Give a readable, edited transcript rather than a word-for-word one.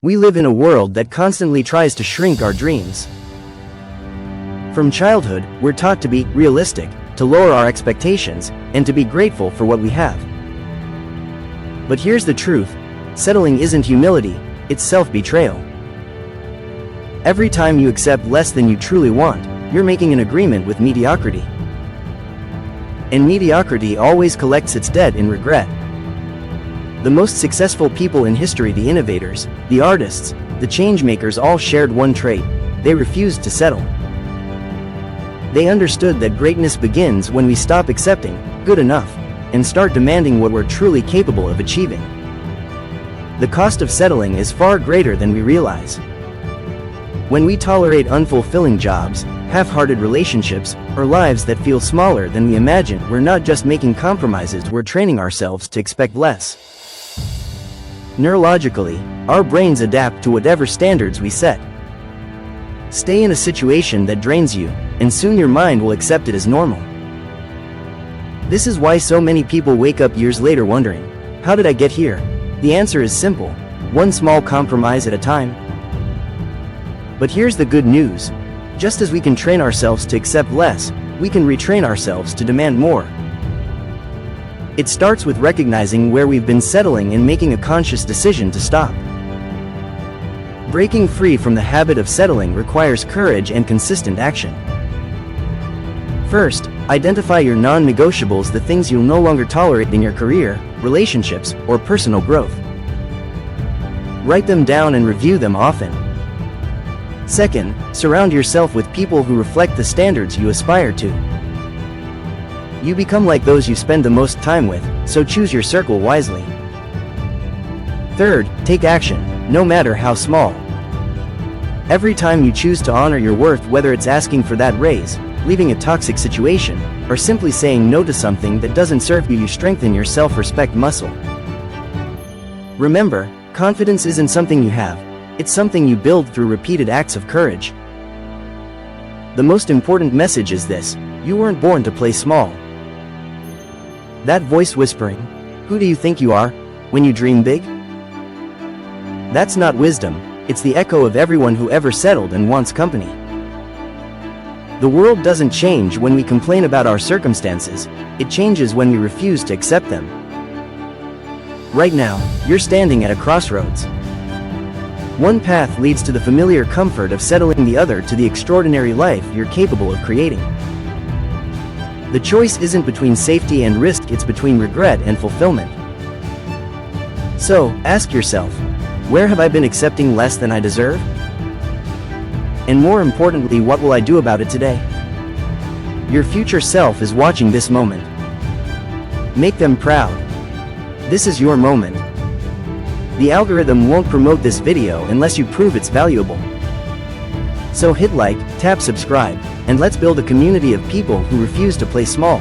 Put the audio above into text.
We live in a world that constantly tries to shrink our dreams. From childhood, we're taught to be realistic, to lower our expectations, and to be grateful for what we have. But here's the truth: settling isn't humility, it's self-betrayal. Every time you accept less than you truly want, you're making an agreement with mediocrity. And mediocrity always collects its debt in regret. The most successful people in history, the innovators, the artists, the change-makers, all shared one trait: they refused to settle. They understood that greatness begins when we stop accepting good enough and start demanding what we're truly capable of achieving. The cost of settling is far greater than we realize. When we tolerate unfulfilling jobs, half-hearted relationships, or lives that feel smaller than we imagined, we're not just making compromises, we're training ourselves to expect less. Neurologically, our brains adapt to whatever standards we set. Stay in a situation that drains you, and soon your mind will accept it as normal. This is why so many people wake up years later wondering, how did I get here? The answer is simple: one small compromise at a time. But here's the good news: just as we can train ourselves to accept less, we can retrain ourselves to demand more. It starts with recognizing where we've been settling and making a conscious decision to stop. Breaking free from the habit of settling requires courage and consistent action. First, identify your non-negotiables, the things you'll no longer tolerate in your career, relationships, or personal growth. Write them down and review them often. Second, surround yourself with people who reflect the standards you aspire to. You become like those you spend the most time with, so choose your circle wisely. Third, take action, no matter how small. Every time you choose to honor your worth, whether it's asking for that raise, leaving a toxic situation, or simply saying no to something that doesn't serve you, you strengthen your self-respect muscle. Remember, confidence isn't something you have, it's something you build through repeated acts of courage. The most important message is this: you weren't born to play small. That voice whispering, "Who do you think you are?" when you dream big? That's not wisdom, it's the echo of everyone who ever settled and wants company. The world doesn't change when we complain about our circumstances, it changes when we refuse to accept them. Right now, you're standing at a crossroads. One path leads to the familiar comfort of settling, the other to the extraordinary life you're capable of creating. The choice isn't between safety and risk, it's between regret and fulfillment. So, ask yourself, where have I been accepting less than I deserve? And more importantly, what will I do about it today? Your future self is watching this moment. Make them proud. This is your moment. The algorithm won't promote this video unless you prove it's valuable. So hit like, tap subscribe, and let's build a community of people who refuse to play small.